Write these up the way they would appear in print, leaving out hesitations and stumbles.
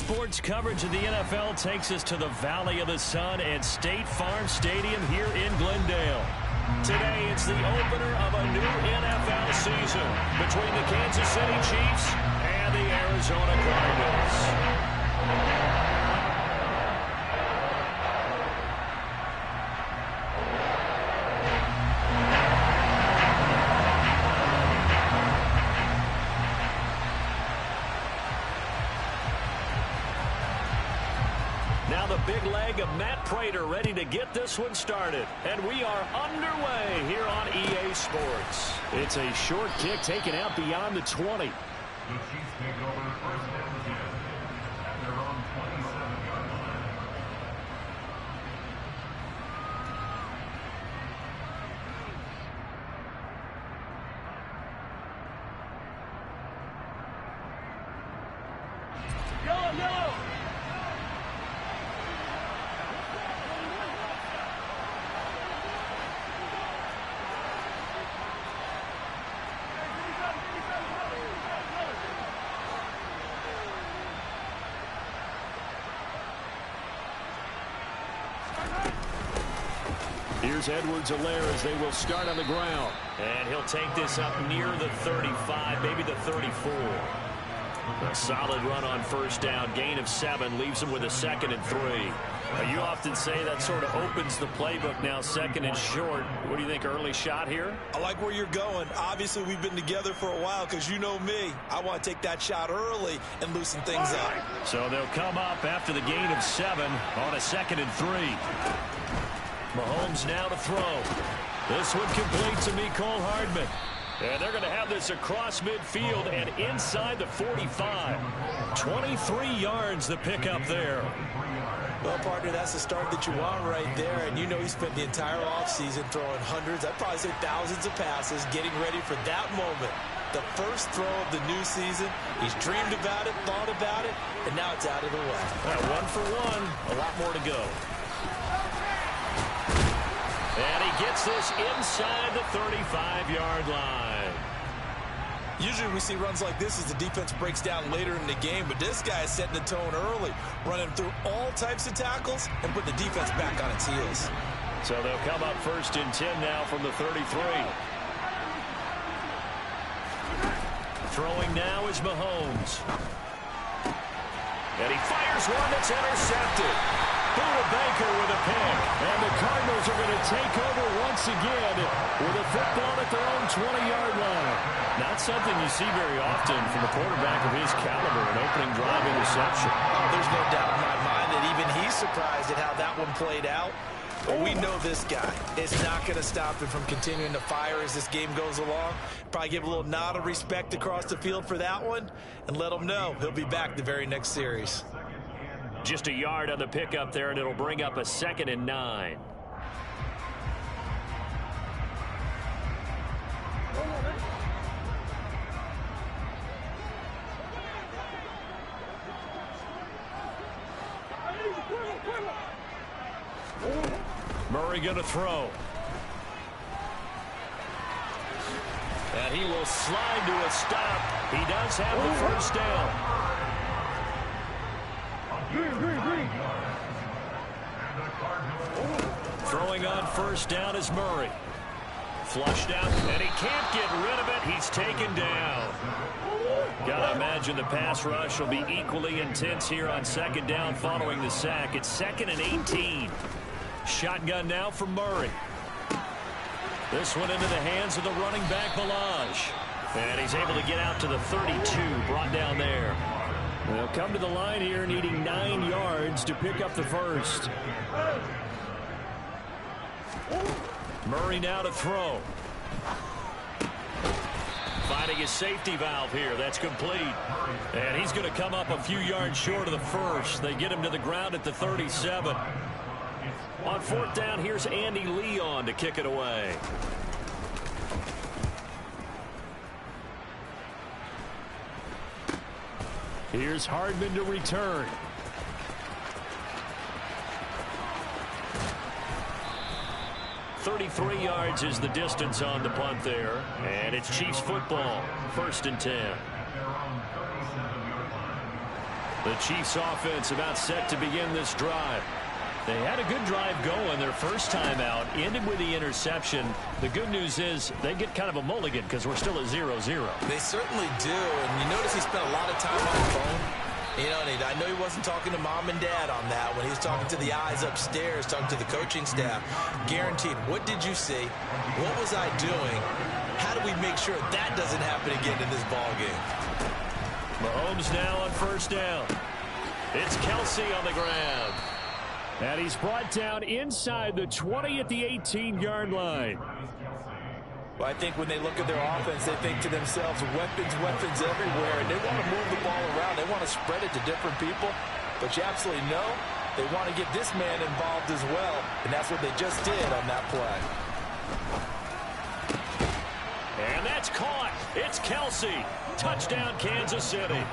Sports coverage of the NFL takes us to the Valley of the Sun and State Farm Stadium here in Glendale. Today, it's the opener of a new NFL season between the Kansas City Chiefs and the Arizona Cardinals. Now the big leg of Matt Prater ready to get this one started. And we are underway here on EA Sports. It's a short kick taken out beyond the 20. The Chiefs take over first and 10 at their own 27-yard line. Here's Edwards-Helaire as they will start on the ground. And he'll take this up near the 35, maybe the 34. A solid run on first down. Gain of 7 leaves him with a 2nd and 3. You often say that sort of opens the playbook now, 2nd and short. What do you think, early shot here? I like where you're going. Obviously, we've been together for a while because you know me. I want to take that shot early and loosen things up. So they'll come up after the gain of 7 on a 2nd and 3. Mahomes now to throw. This one complete to Mecole Hardman. And they're going to have this across midfield and inside the 45. 23 yards the pickup there. Well, partner, that's the start that you want right there. And you know he spent the entire offseason throwing hundreds, I'd probably say thousands of passes, getting ready for that moment. The first throw of the new season. He's dreamed about it, thought about it, and now it's out of the way. One for one, a lot more to go. And he gets this inside the 35-yard line. Usually we see runs like this as the defense breaks down later in the game, but this guy is setting the tone early, running through all types of tackles and putting the defense back on its heels. So they'll come up 1st and 10 now from the 33. Throwing now is Mahomes. And he fires one that's intercepted. Buda Baker with a pick. And the Cardinals are going to take over once again with a football at their own 20-yard line. Not something you see very often from a quarterback of his caliber, an opening drive interception. Oh, there's no doubt in my mind that even he's surprised at how that one played out. But we know this guy is not going to stop him from continuing to fire as this game goes along. Probably give a little nod of respect across the field for that one and let him know he'll be back the very next series. Just a yard on the pickup there, and it'll bring up a 2nd and 9. Murray going to throw. And he will slide to a stop. He does have the first down. Throwing on first down is Murray. Flushed out, and he can't get rid of it. He's taken down. Gotta imagine the pass rush will be equally intense here on 2nd down following the sack. It's 2nd and 18. Shotgun now for Murray. This one into the hands of the running back, Balaj. And he's able to get out to the 32, brought down there. They'll come to the line here needing 9 yards to pick up the first. Murray now to throw. Finding his safety valve here. That's complete. And he's going to come up a few yards short of the first. They get him to the ground at the 37. On 4th down, here's Andy Leon to kick it away. Here's Hardman to return. .33 yards is the distance on the punt there. And it's Chiefs football. 1st and 10. The Chiefs offense about set to begin this drive. They had a good drive going their first time out, ended with the interception. The good news is they get kind of a mulligan because we're still at 0-0. They certainly do, and you notice he spent a lot of time on the phone. You know, and I know he wasn't talking to mom and dad on that when he was talking to the eyes upstairs, talking to the coaching staff. Guaranteed, what did you see? What was I doing? How do we make sure that doesn't happen again in this ball game? Mahomes now on first down. It's Kelsey on the ground. And he's brought down inside the 20 at the 18-yard line. Well, I think when they look at their offense, they think to themselves, weapons everywhere, and they want to move the ball around. They want to spread it to different people. But you absolutely know they want to get this man involved as well, and that's what they just did on that play. And that's caught. It's Kelsey. Touchdown, Kansas City.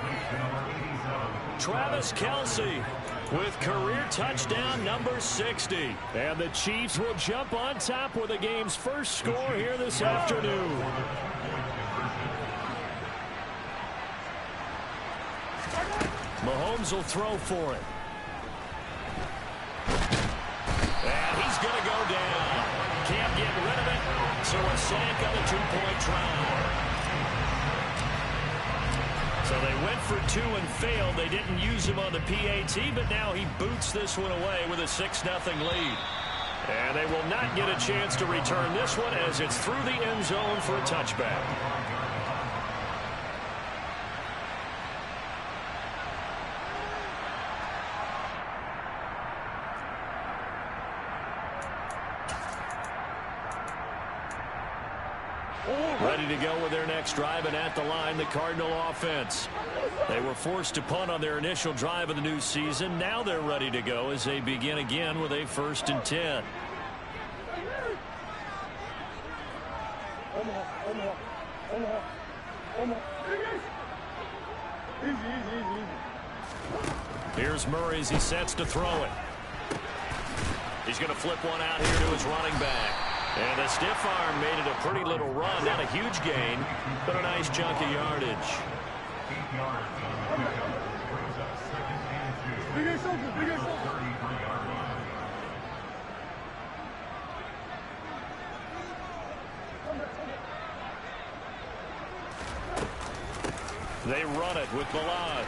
Travis Kelsey with career touchdown number 60. And the Chiefs will jump on top with the game's first score here this afternoon. Mahomes will throw for it. And he's going to go down. Can't get rid of it. So a sack on the two-point try. So they went for two and failed. They didn't use him on the PAT, but now he boots this one away with a 6-0 lead. And they will not get a chance to return this one as it's through the end zone for a touchback. Ready to go with their next drive, and at the line, the Cardinal offense. They were forced to punt on their initial drive of the new season. Now they're ready to go as they begin again with a 1st and 10. Here's Murray as he sets to throw it. He's going to flip one out here to his running back. And the stiff arm made it a pretty little run. Not a huge gain, but a nice chunk of yardage. 8 yards on the pickup. Brings up 2nd and 2. 33-yard line. They run it with Balaj.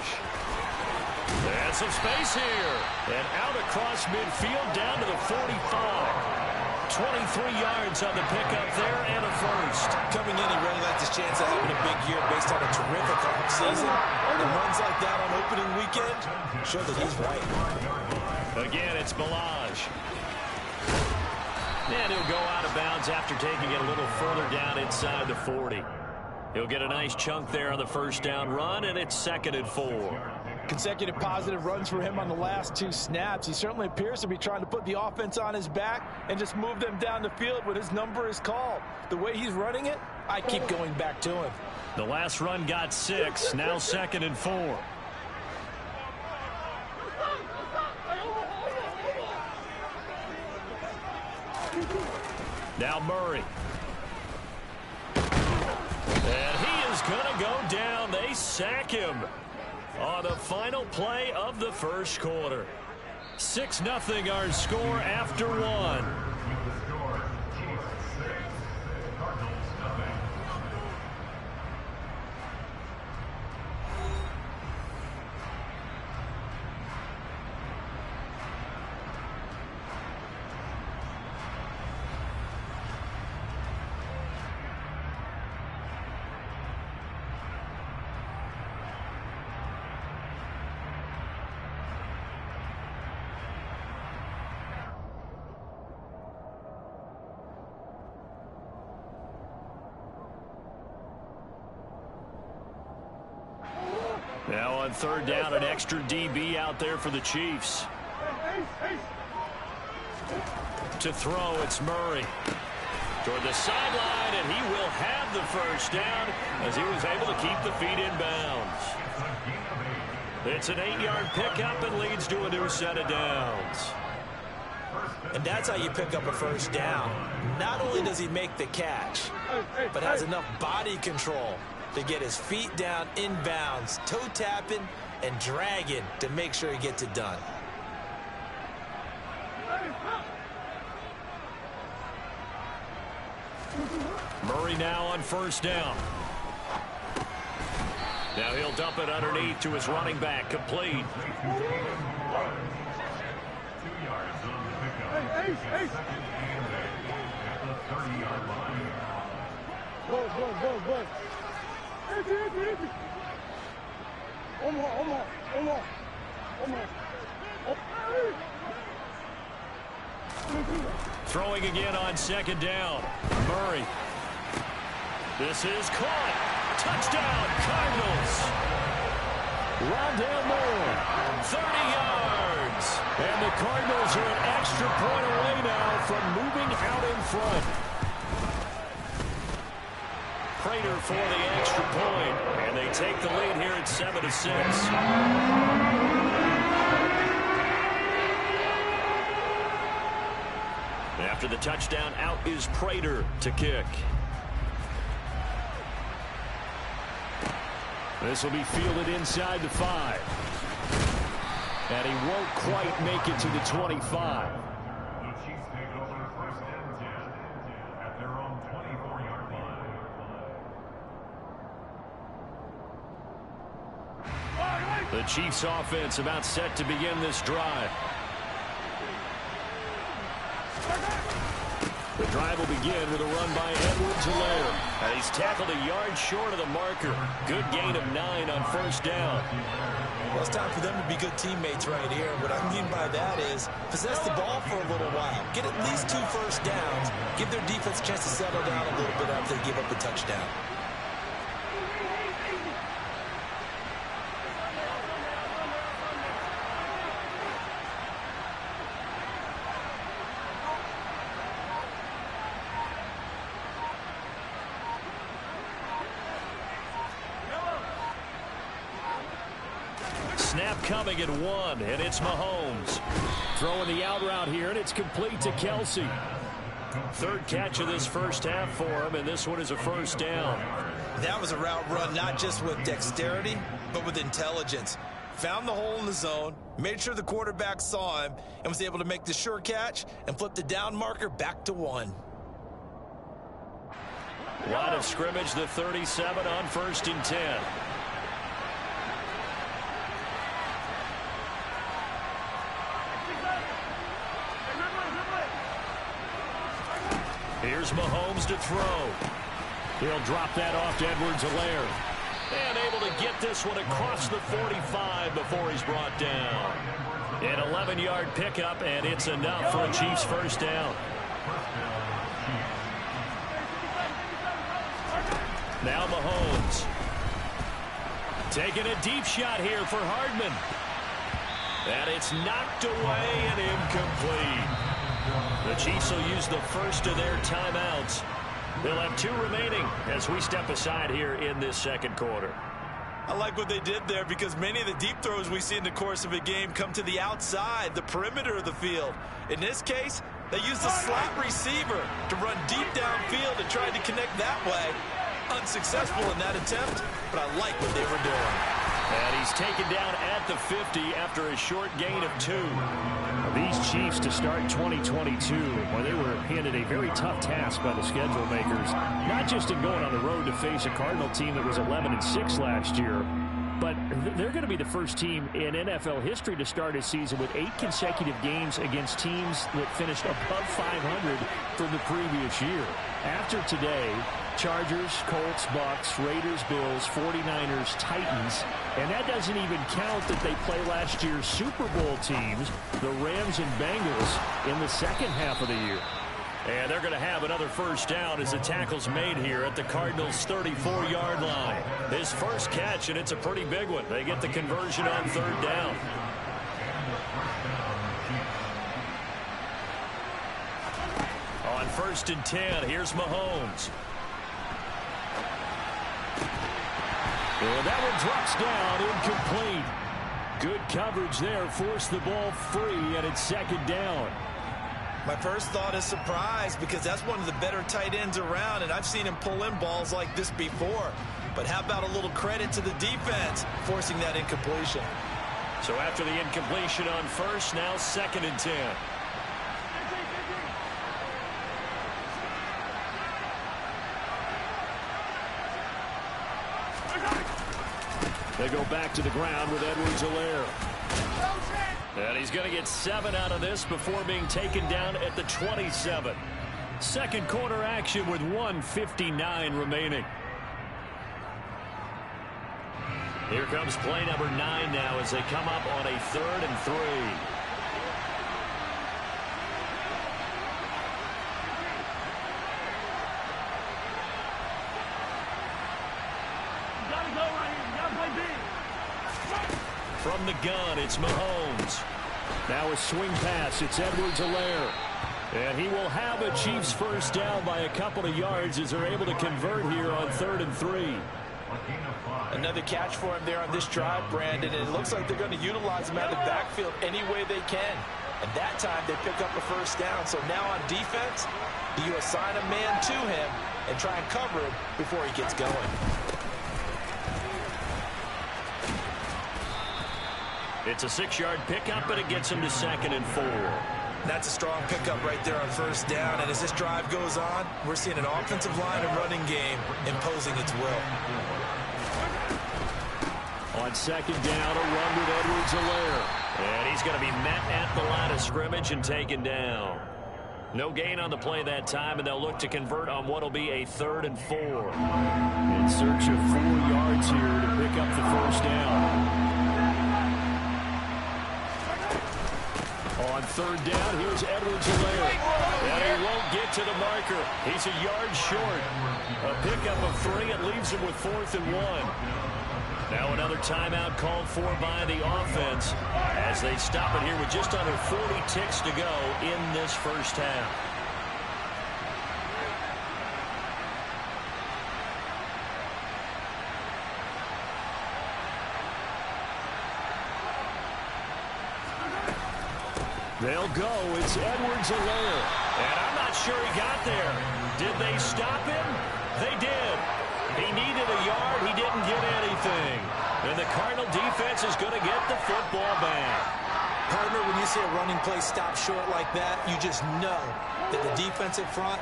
And some space here. And out across midfield down to the 45. 23 yards on the pickup there and a first. Coming in, he really liked his chance of having a big year based on a terrific season. And runs like that on opening weekend, show that he's right. Again, it's Balaj. And he'll go out of bounds after taking it a little further down inside the 40. He'll get a nice chunk there on the first down run, and it's 2nd and 4. Consecutive positive runs for him on the last 2 snaps. He certainly appears to be trying to put the offense on his back and just move them down the field when his number is called. The way he's running it, I keep going back to him. The last run got 6, now 2nd and 4. Now Murray. And he is going to go down. They sack him on the final play of the first quarter. 6-0 our score after 1. With the score, Chiefs 6, Cardinals nothing. Now on 3rd down, an extra DB out there for the Chiefs. To throw, it's Murray. Toward the sideline, and he will have the first down as he was able to keep the feet in bounds. It's an 8-yard pickup and leads to a new set of downs. And that's how you pick up a first down. Not only does he make the catch, but has enough body control to get his feet down inbounds, toe tapping and dragging to make sure he gets it done. Murray now on first down. Now he'll dump it underneath to his running back, complete. 2 yards on the pickup. Second and 8 at the 30-yard line. Go. Throwing again on second down. Murray. This is caught. Touchdown, Cardinals. Rondale Moore, 30 yards. And the Cardinals are an extra point away now from moving out in front. Prater for the extra point, and they take the lead here at 7-6. After the touchdown, out is Prater to kick. This will be fielded inside the 5. And he won't quite make it to the 25. The Chiefs take over first and 10 at their own 24-yard line. The Chiefs offense about set to begin this drive. The drive will begin with a run by Edwards-Helaire. And he's tackled a yard short of the marker. Good gain of 9 on first down. Well, it's time for them to be good teammates right here. What I mean by that is possess the ball for a little while. Get at least 2 first downs. Give their defense a chance to settle down a little bit after they give up a touchdown. Snap coming at 1, and it's Mahomes. Throwing the out route here, and it's complete to Kelsey. Third catch of this first half for him, and this one is a first down. That was a route run not just with dexterity, but with intelligence. Found the hole in the zone, made sure the quarterback saw him, and was able to make the sure catch and flip the down marker back to 1. Line of scrimmage, the 37 on first and 10. Here's Mahomes to throw. He'll drop that off to Edwards-Helaire. And able to get this one across the 45 before he's brought down. An 11-yard pickup, and it's enough for a Chiefs first down. Now Mahomes. Taking a deep shot here for Hardman. And it's knocked away and incomplete. The Chiefs will use the first of their timeouts. They'll have 2 remaining as we step aside here in this second quarter. I like what they did there because many of the deep throws we see in the course of a game come to the outside, the perimeter of the field. In this case, they used a slot receiver to run deep downfield and tried to connect that way. Unsuccessful in that attempt, but I like what they were doing. And he's taken down at the 50 after a short gain of 2. These Chiefs to start 2022, well, they were handed a very tough task by the schedule makers, not just in going on the road to face a Cardinal team that was 11-6 last year, but they're going to be the first team in NFL history to start a season with 8 consecutive games against teams that finished above 500 from the previous year. After today, Chargers, Colts, Bucks, Raiders, Bills, 49ers, Titans, and that doesn't even count that they play last year's Super Bowl teams, the Rams and Bengals, in the second half of the year. And they're going to have another first down as the tackle's made here at the Cardinals' 34-yard line. His first catch, and it's a pretty big one. They get the conversion on third down. On first and 10, here's Mahomes. And that one drops down, incomplete. Good coverage there, forced the ball free, and it's second down. My first thought is surprise because that's one of the better tight ends around, and I've seen him pull in balls like this before. But how about a little credit to the defense forcing that incompletion? So after the incompletion on first, now 2nd and 10. They go back to the ground with Edwards-Helaire. And he's going to get 7 out of this before being taken down at the 27. Second quarter action with 1:59 remaining. Here comes play number 9 now as they come up on a 3rd and 3. From the gun, it's Mahomes. Now a swing pass. It's Edwards-Helaire. And he will have a Chiefs first down by a couple of yards as they're able to convert here on 3rd and 3. Another catch for him there on this drive, Brandon. And it looks like they're going to utilize him out of the backfield any way they can. And that time they pick up a first down. So now on defense, do you assign a man to him and try and cover him before he gets going? It's a 6-yard pickup, but it gets him to 2nd and 4. That's a strong pickup right there on first down. And as this drive goes on, we're seeing an offensive line and running game imposing its will. On 2nd down, a run with Edwards-Helaire. And he's going to be met at the line of scrimmage and taken down. No gain on the play that time, and they'll look to convert on what will be a 3rd and 4. In search of 4 yards here to pick up the first down. On 3rd down, here's Edwards-Helaire. And he won't get to the marker. He's a yard short. A pickup of 3. It leaves him with 4th and 1. Now another timeout called for by the offense as they stop it here with just under 40 ticks to go in this first half. They'll go. It's Edwards-Helaire. And I'm not sure he got there. Did they stop him? They did. He needed a yard. He didn't get anything. And the Cardinal defense is going to get the football back. Partner, when you see a running play stop short like that, you just know that the defensive front,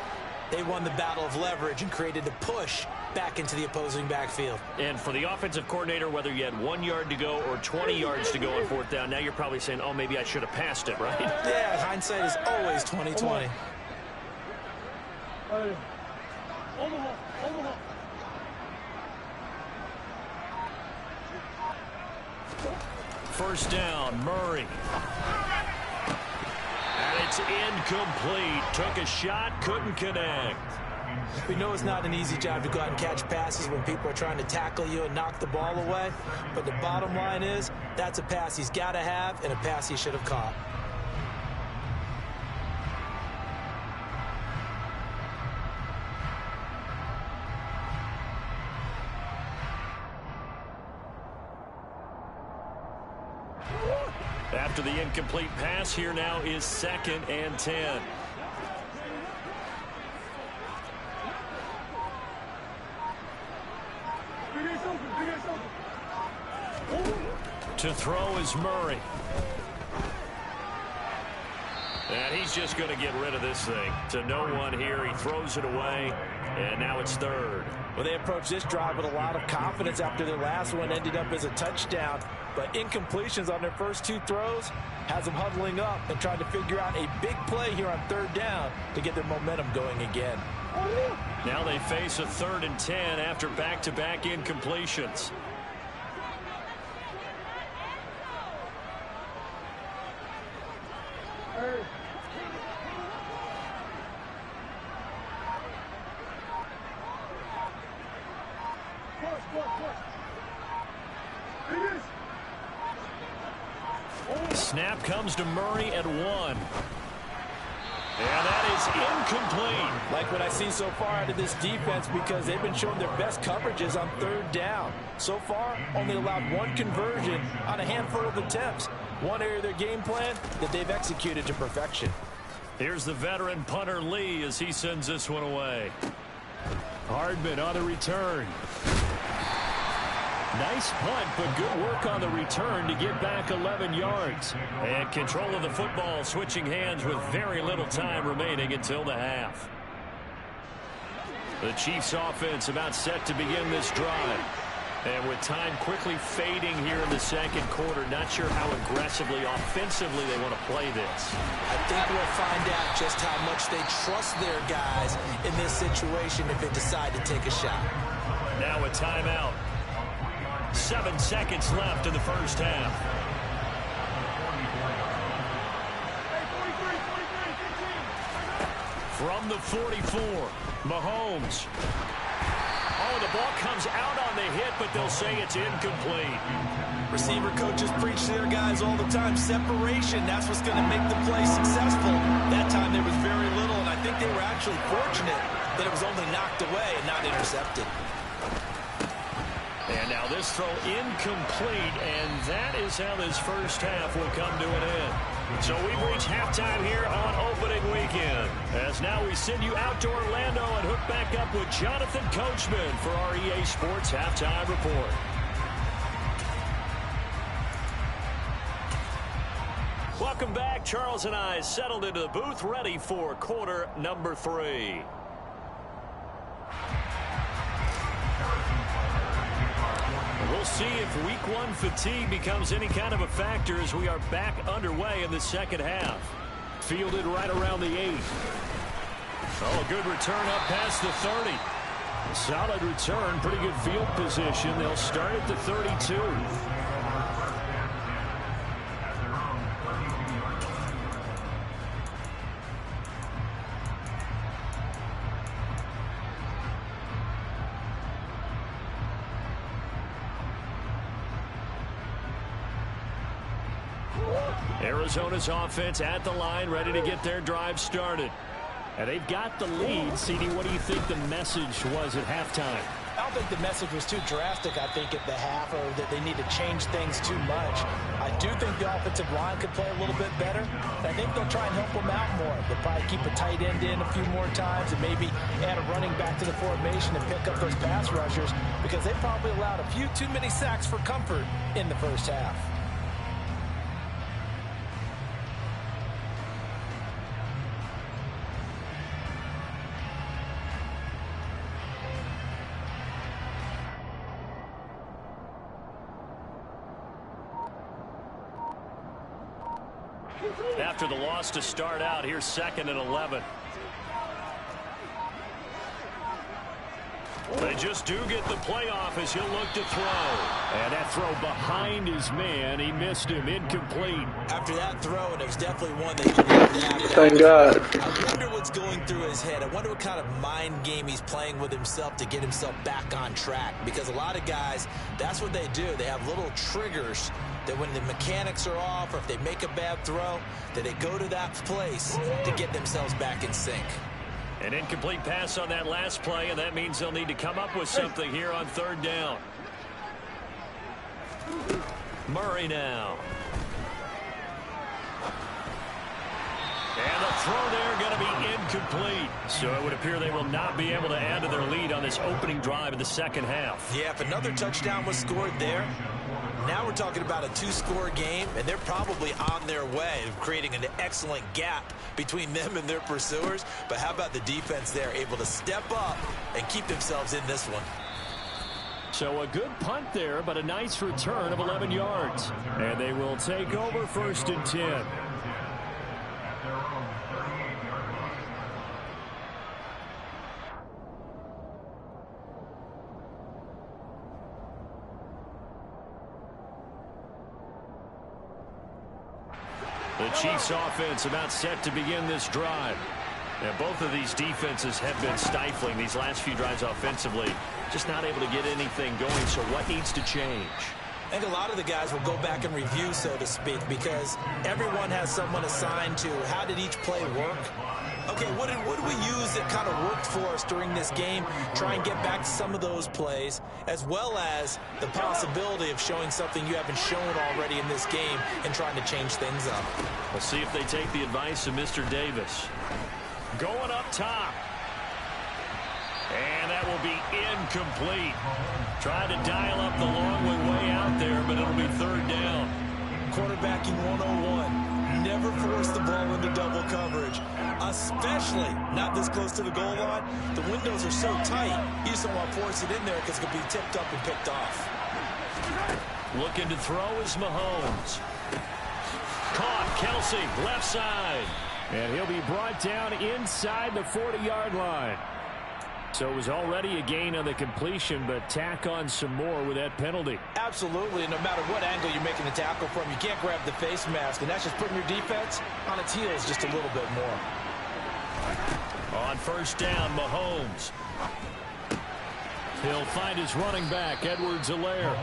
they won the battle of leverage and created a push back into the opposing backfield. And for the offensive coordinator, whether you had 1 yard to go or 20 yards to go on 4th down, now you're probably saying, oh, maybe I should have passed it, right? Yeah, hindsight is always 20/20. First down, Murray. And it's incomplete. Took a shot, couldn't connect. We know it's not an easy job to go out and catch passes when people are trying to tackle you and knock the ball away. But the bottom line is, that's a pass he's got to have and a pass he should have caught. After the incomplete pass, here now is 2nd and 10. To throw is Murray. And he's just going to get rid of this thing. To no one here. He throws it away. And now it's 3rd. Well, they approached this drive with a lot of confidence after their last one ended up as a touchdown. But incompletions on their first 2 throws has them huddling up and trying to figure out a big play here on 3rd down to get their momentum going again. Now they face a 3rd and 10 after back-to-back incompletions. Snap comes to Murray at 1. And that is incomplete. Like what I see so far out of this defense, because they've been showing their best coverages on 3rd down. So far, only allowed 1 conversion on a handful of attempts. One area of their game plan that they've executed to perfection. Here's the veteran punter Lee as he sends this one away. Hardman on the return. Nice punt, but good work on the return to get back 11 yards. And control of the football switching hands with very little time remaining until the half. The Chiefs offense about set to begin this drive. And with time quickly fading here in the second quarter, not sure how aggressively, offensively they want to play this. I think we'll find out just how much they trust their guys in this situation if they decide to take a shot. Now a timeout. 7 seconds left in the first half. From the 44, Mahomes. Oh, the ball comes out on the hit, but they'll say it's incomplete. Receiver coaches preach to their guys all the time. Separation, that's what's going to make the play successful. That time there was very little, and I think they were actually fortunate that it was only knocked away and not intercepted. And now this throw incomplete, and that is how this first half will come to an end. So we've reached halftime here on opening weekend. As now we send you out to Orlando and hook back up with Jonathan Coachman for our EA Sports Halftime Report. Welcome back. Charles and I settled into the booth, ready for quarter number 3. We'll see if week 1 fatigue becomes any kind of a factor as we are back underway in the second half. Fielded right around the 8. Oh, good return up past the 30. Solid return, pretty good field position. They'll start at the 32. Arizona's offense at the line, ready to get their drive started. And they've got the lead. CD, what do you think the message was at halftime? I don't think the message was too drastic, I think, at the half, or that they need to change things too much. I do think the offensive line could play a little bit better. I think they'll try and help them out more. They'll probably keep a tight end in a few more times and maybe add a running back to the formation and pick up those pass rushers, because they probably allowed a few too many sacks for comfort in the first half. After the loss to start out, here's 2nd and 11. They just do get the playoff as he'll look to throw. And that throw behind his man. He missed him. Incomplete. After that throw, and it was definitely one that you needed to have. Thank God. I wonder what's going through his head. I wonder what kind of mind game he's playing with himself to get himself back on track. Because a lot of guys, that's what they do. They have little triggers that when the mechanics are off or if they make a bad throw, that they go to that place to get themselves back in sync. An incomplete pass on that last play, and that means they'll need to come up with something here on 3rd down. Murray now. And the throw there going to be incomplete. So it would appear they will not be able to add to their lead on this opening drive in the second half. Yeah, if another touchdown was scored there, now we're talking about a 2-score game, and they're probably on their way of creating an excellent gap between them and their pursuers. But how about the defense there, able to step up and keep themselves in this one? So a good punt there, but a nice return of 11 yards. And they will take over 1st and 10. The Chiefs offense about set to begin this drive. And both of these defenses have been stifling these last few drives offensively. Just not able to get anything going. So what needs to change? I think a lot of the guys will go back and review, so to speak, because everyone has someone assigned to how did each play work. Okay, what did we use that kind of worked for us during this game? Try and get back to some of those plays, as well as the possibility of showing something you haven't shown already in this game and trying to change things up. We'll see if they take the advice of Mr. Davis. Going up top. And that will be incomplete. Tried to dial up the long way out there, but it'll be third down. Quarterbacking 101. Never force the ball into double coverage, especially not this close to the goal line. The windows are so tight, you just don't want to force it in there because it could be tipped up and picked off. Looking to throw is Mahomes. Caught, Kelsey, left side. And he'll be brought down inside the 40-yard line. So it was already a gain on the completion, but tack on some more with that penalty. Absolutely, and no matter what angle you're making the tackle from, you can't grab the face mask, and that's just putting your defense on its heels just a little bit more. On first down, Mahomes. He'll find his running back, Edwards-Helaire.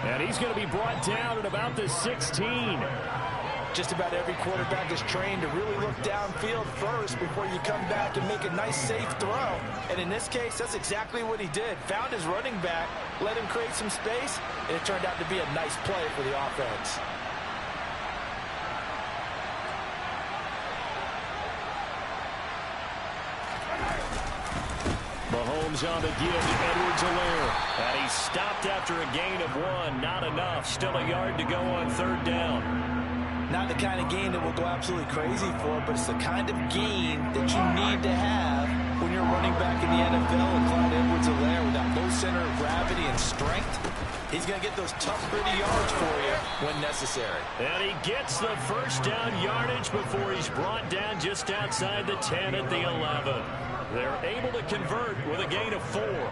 And he's going to be brought down at about the 16. Just about every quarterback is trained to really look downfield first before you come back and make a nice, safe throw. And in this case, that's exactly what he did. Found his running back, let him create some space, and it turned out to be a nice play for the offense. Mahomes on the give to Edwards-Helaire. And he's stopped after a gain of 1. Not enough. Still a yard to go on third down. Not the kind of gain that we'll go absolutely crazy for, but it's the kind of gain that you need to have when you're running back in the NFL. And Clyde Edwards-Helaire, with that low center of gravity and strength, he's going to get those tough, gritty yards for you when necessary. And he gets the first down yardage before he's brought down just outside the 10 at the 11. They're able to convert with a gain of 4.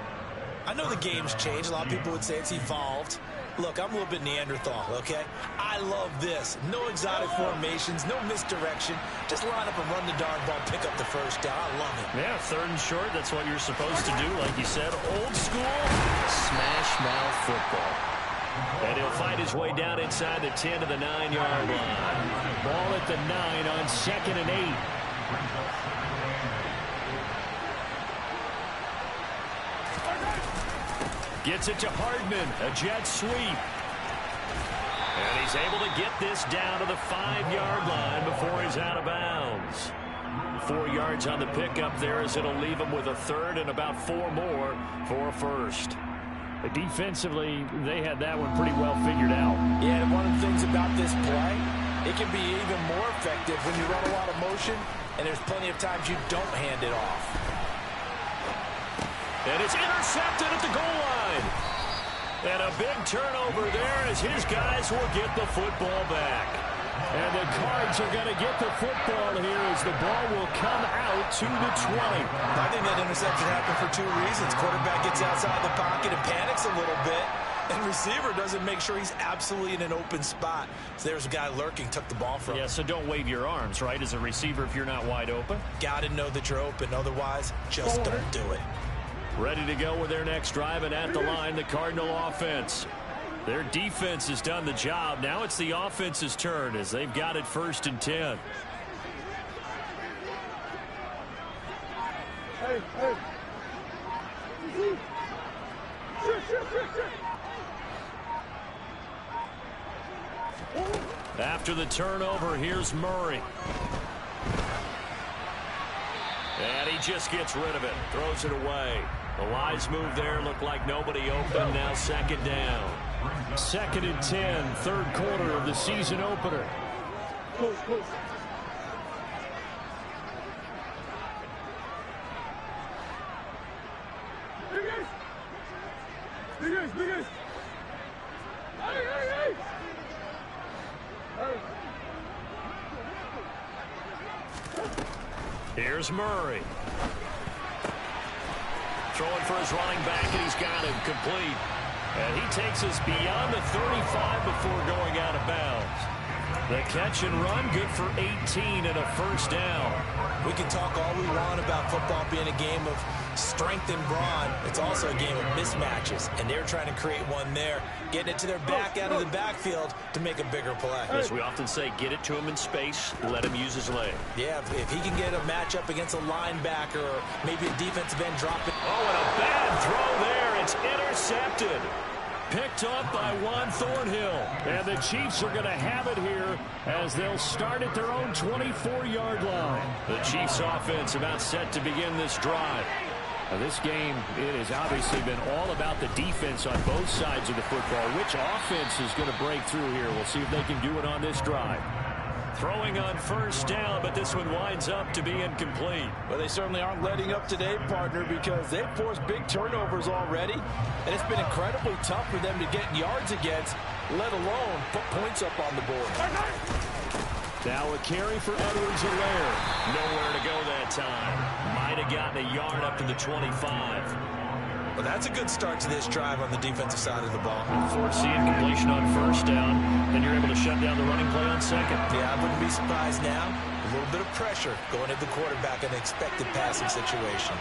I know the game's changed. A lot of people would say it's evolved. Look, I'm a little bit Neanderthal, okay? I love this. No exotic formations, no misdirection. Just line up and run the darn ball, pick up the first down. I love it. Yeah, third and short, that's what you're supposed to do. Like you said, old school, smash mouth football. And he'll find his way down inside the 10 to the 9-yard line. Ball at the 9 on 2nd and 8. Gets it to Hardman, a jet sweep. And he's able to get this down to the 5-yard line before he's out of bounds. 4 yards on the pickup there as it'll leave him with a third and about 4 more for a first. Defensively, they had that one pretty well figured out. Yeah, and one of the things about this play, it can be even more effective when you run a lot of motion, and there's plenty of times you don't hand it off. And it's intercepted at the goal line. And a big turnover there as his guys will get the football back. And the Cards are going to get the football here as the ball will come out to the 20. I think that interception happened for 2 reasons. Quarterback gets outside the pocket and panics a little bit. And receiver doesn't make sure he's absolutely in an open spot. So there's a guy lurking, took the ball from him. Yeah, so don't wave your arms, right, as a receiver if you're not wide open. Got to know that you're open. Otherwise, just don't do it. Ready to go with their next drive, and at the line, the Cardinal offense. Their defense has done the job. Now it's the offense's turn as they've got it 1st and 10. After the turnover, here's Murray. And he just gets rid of it, throws it away. The wise move there, looked like nobody open, now 2nd down. 2nd and 10, 3rd quarter of the season opener. Here's Murray. Throwing for his running back, and he's got him complete. And he takes us beyond the 35 before going out of bounds. The catch and run, good for 18 and a 1st down. We can talk all we want about football being a game of strength and brawn. It's also a game of mismatches, and they're trying to create one there, getting it to their back out of the backfield to make a bigger play. As we often say, get it to him in space, let him use his leg. Yeah, if he can get a matchup against a linebacker or maybe a defensive end dropping. Oh, and a bad throw there. It's intercepted. Picked up by Juan Thornhill. And the Chiefs are going to have it here as they'll start at their own 24-yard line. The Chiefs offense about set to begin this drive. This game, it has obviously been all about the defense on both sides of the football. Which offense is going to break through here? We'll see if they can do it on this drive. Throwing on first down, but this one winds up to be incomplete. Well, they certainly aren't letting up today, partner, because they've forced big turnovers already, and it's been incredibly tough for them to get yards against, let alone put points up on the board. Now a carry for Edwards-Helaire. Nowhere to go that time. Might have gotten a yard up to the 25. Well, that's a good start to this drive on the defensive side of the ball. Force the incompletion on first down, then you're able to shut down the running play on second. Yeah, I wouldn't be surprised now. A little bit of pressure going at the quarterback in an expected passing situation.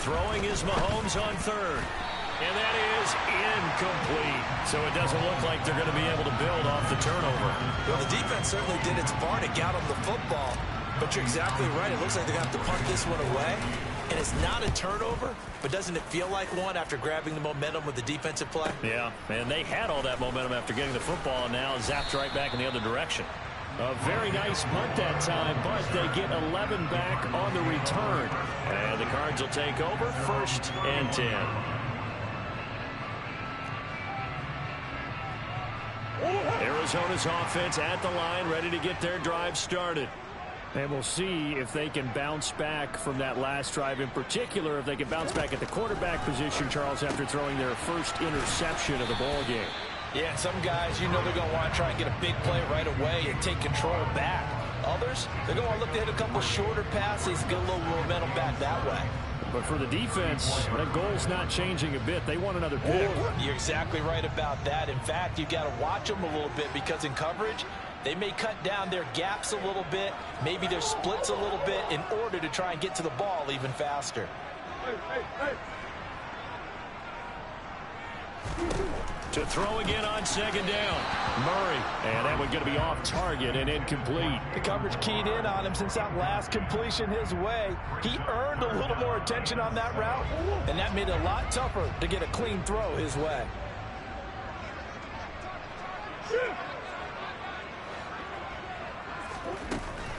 Throwing is Mahomes on third. And that is incomplete. So it doesn't look like they're going to be able to build off the turnover. Well, the defense certainly did its part to get on the football. But you're exactly right. It looks like they're going to have to punt this one away. And it's not a turnover, but doesn't it feel like one after grabbing the momentum with the defensive play? Yeah, and they had all that momentum after getting the football, and now zapped right back in the other direction. A very nice punt that time, but they get 11 back on the return. And the Cards will take over, 1st and 10. Arizona's offense at the line, ready to get their drive started. And we'll see if they can bounce back from that last drive, in particular if they can bounce back at the quarterback position, Charles, after throwing their first interception of the ball game. Yeah, some guys, you know they're going to want to try and get a big play right away and take control back. Others, they're going to look to hit a couple shorter passes, get a little momentum back that way. But for the defense, that goal's not changing a bit. They want another pick. You're exactly right about that. In fact, you got to watch them a little bit because in coverage, they may cut down their gaps a little bit, maybe their splits a little bit in order to try and get to the ball even faster. To throw again on second down. Murray. And that one going to be off target and incomplete. The coverage keyed in on him since that last completion his way. He earned a little more attention on that route, and that made it a lot tougher to get a clean throw his way.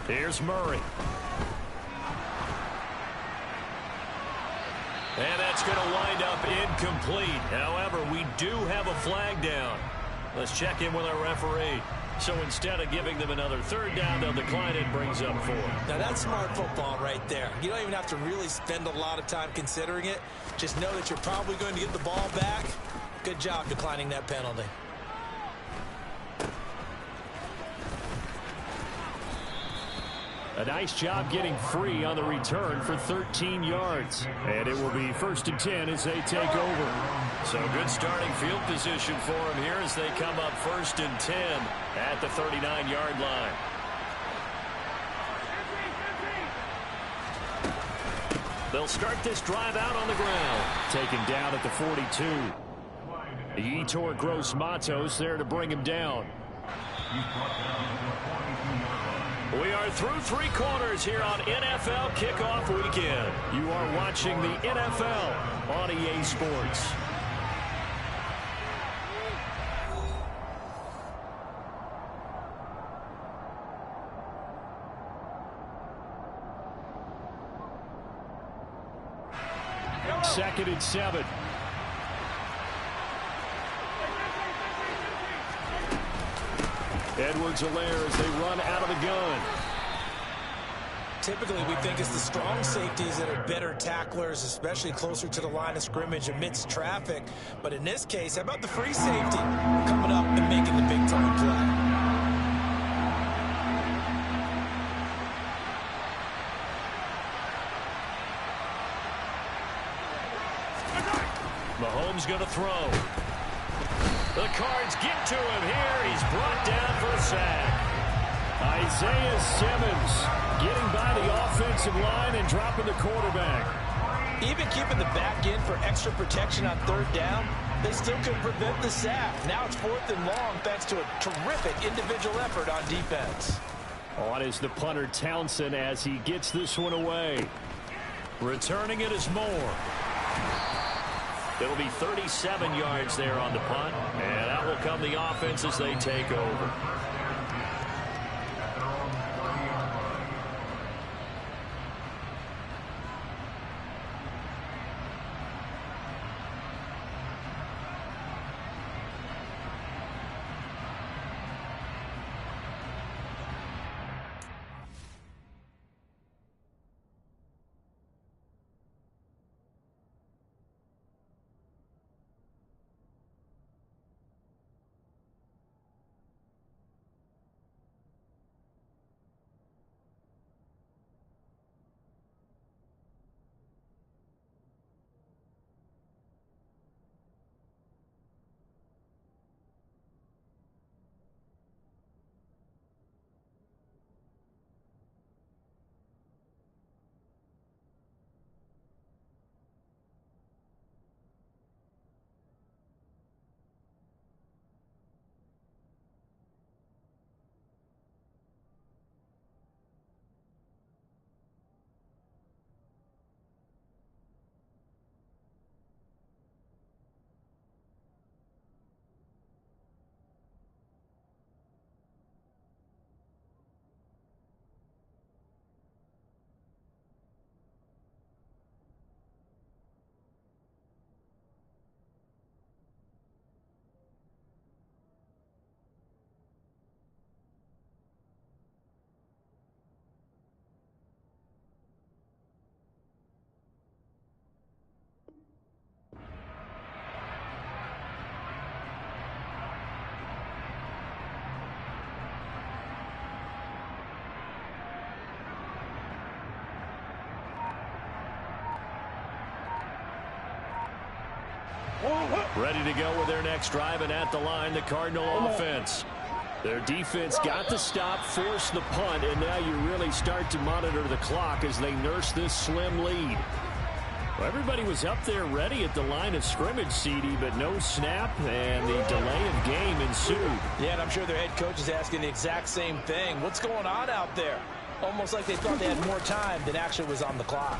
Here's Murray. And that's going to wind up incomplete. However, we do have a flag down. Let's check in with our referee. So instead of giving them another third down, they'll decline it, brings up 4. Now that's smart football right there. You don't even have to really spend a lot of time considering it. Just know that you're probably going to get the ball back. Good job declining that penalty. A nice job getting free on the return for 13 yards. And it will be 1st and 10 as they take over. So good starting field position for them here as they come up 1st and 10 at the 39-yard line. They'll start this drive out on the ground. Taken down at the 42. Yetur Gross-Matos there to bring him down. We are through 3 quarters here on NFL Kickoff Weekend. You are watching the NFL on EA Sports. Second and 7. Edwards-Helaire as they run out of the gun. Typically, we think it's the strong safeties that are better tacklers, especially closer to the line of scrimmage amidst traffic. But in this case, how about the free safety coming up and making the big-time play? Mahomes going to throw. The Cards get to him here. He's brought down for a sack. Isaiah Simmons getting by the offensive line and dropping the quarterback. Even keeping the back end for extra protection on 3rd down, they still couldn't prevent the sack. Now it's 4th and long thanks to a terrific individual effort on defense. On is the punter Townsend as he gets this one away. Returning it is Moore. It'll be 37 yards there on the punt, and that will come the offense as they take over. Ready to go with their next drive, and at the line, the Cardinal offense. Their defense got the stop, forced the punt, and now you really start to monitor the clock as they nurse this slim lead. Well, everybody was up there ready at the line of scrimmage, CD, but no snap, and the delay of game ensued. Yeah, and I'm sure their head coach is asking the exact same thing. What's going on out there? Almost like they thought they had more time than actually was on the clock.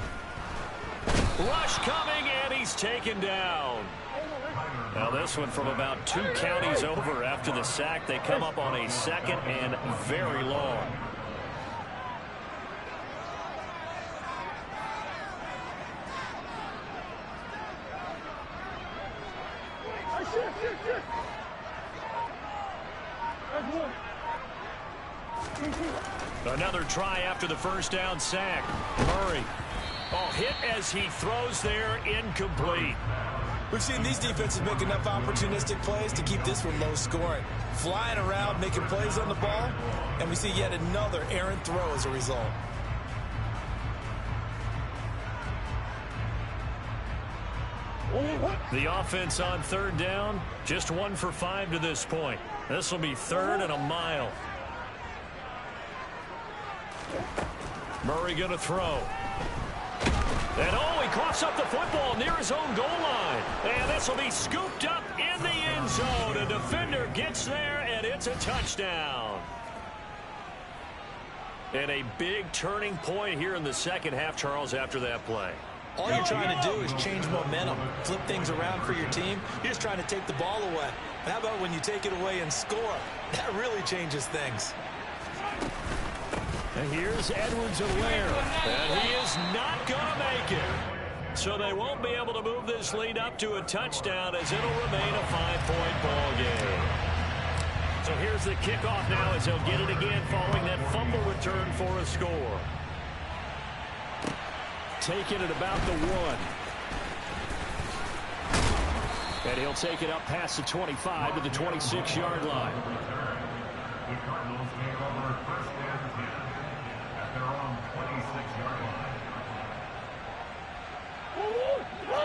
Rush coming, and he's taken down. Now this one from about 2 counties over after the sack. They come up on a second and very long. Another try after the first down sack. Murray. Hit as he throws there, incomplete. We've seen these defenses make enough opportunistic plays to keep this one low scoring. Flying around, making plays on the ball, and we see yet another errant throw as a result. The offense on third down, just 1 for 5 to this point. This will be 3rd and a mile. Murray going to throw. And he coughs up the football near his own goal line. And this will be scooped up in the end zone. A defender gets there, and it's a touchdown. And a big turning point here in the second half, Charles, after that play. All you're trying to do is change momentum, flip things around for your team. You're just trying to take the ball away. But how about when you take it away and score? That really changes things. And here's Edwards-Helaire, and he is not going to make it. So they won't be able to move this lead up to a touchdown as it'll remain a 5-point ball game. So here's the kickoff now as they'll get it again following that fumble return for a score. Taking it about the 1. And he'll take it up past the 25 to the 26-yard line. The Cardinals take over 1st and 10 at their own 26-yard line.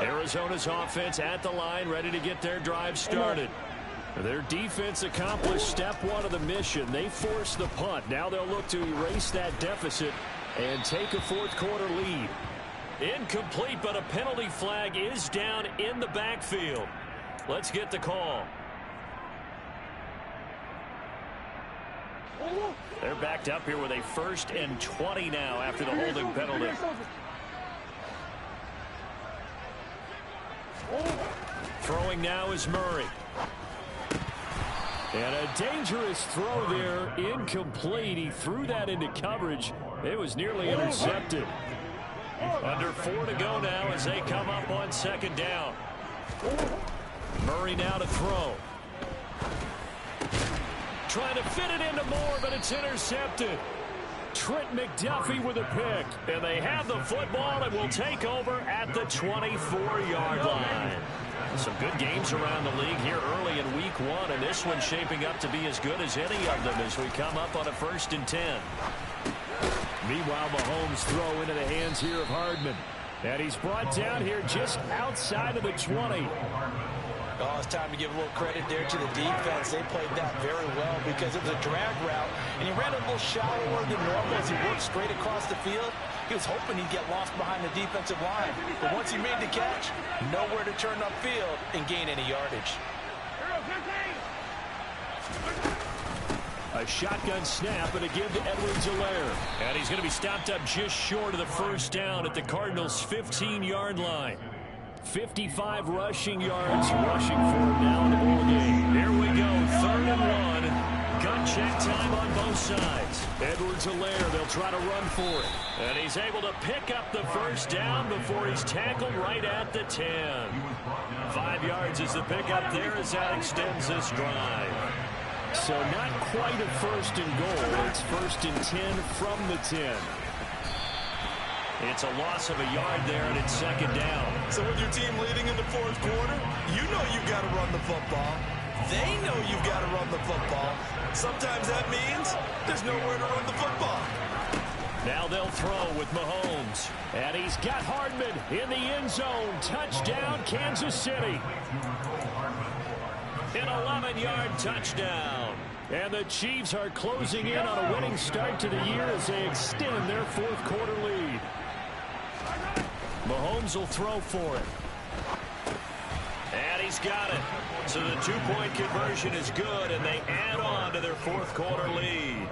Arizona's offense at the line, ready to get their drive started. Their defense accomplished step 1 of the mission. They forced the punt. Now they'll look to erase that deficit and take a 4th quarter lead. Incomplete, but a penalty flag is down in the backfield. Let's get the call. They're backed up here with a 1st and 20 now after the holding penalty. Throwing now is Murray. And a dangerous throw there, incomplete. He threw that into coverage. It was nearly intercepted. Under 4 to go now as they come up on 2nd down. Murray now to throw. Trying to fit it into Moore, but it's intercepted. Trent McDuffie with a pick. And they have the football and will take over at the 24-yard line. Some good games around the league here early in week 1, and this one's shaping up to be as good as any of them as we come up on a 1st and 10. Meanwhile, Mahomes throw into the hands here of Hardman. And he's brought down here just outside of the 20. Oh, it's time to give a little credit there to the defense. They played that very well because it was a drag route, and he ran a little shallower than normal as he worked straight across the field. He was hoping he'd get lost behind the defensive line. But once he made the catch, nowhere to turn upfield and gain any yardage. A shotgun snap and a give to Edwards-Helaire. And he's going to be stopped up just short of the 1st down at the Cardinals' 15-yard line. 55 rushing yards, rushing forward now in the ball game. Here we go, 3rd and 1. Gun check time on both sides. Edwards-Helaire, they'll try to run for it. And he's able to pick up the 1st down before he's tackled right at the 10. 5 yards is the pickup there as that extends this drive. So not quite a 1st and goal. It's 1st and 10 from the 10. It's a loss of a yard there, and it's 2nd down. So with your team leading in the 4th quarter, you know you've got to run the football. They know you've got to run the football. Sometimes that means there's nowhere to run the football. Now they'll throw with Mahomes. And he's got Hardman in the end zone. Touchdown, Kansas City. An 11-yard touchdown. And the Chiefs are closing in on a winning start to the year as they extend their fourth quarter lead. Mahomes will throw for it. And he's got it. So the two-point conversion is good, and they add on to their fourth quarter lead.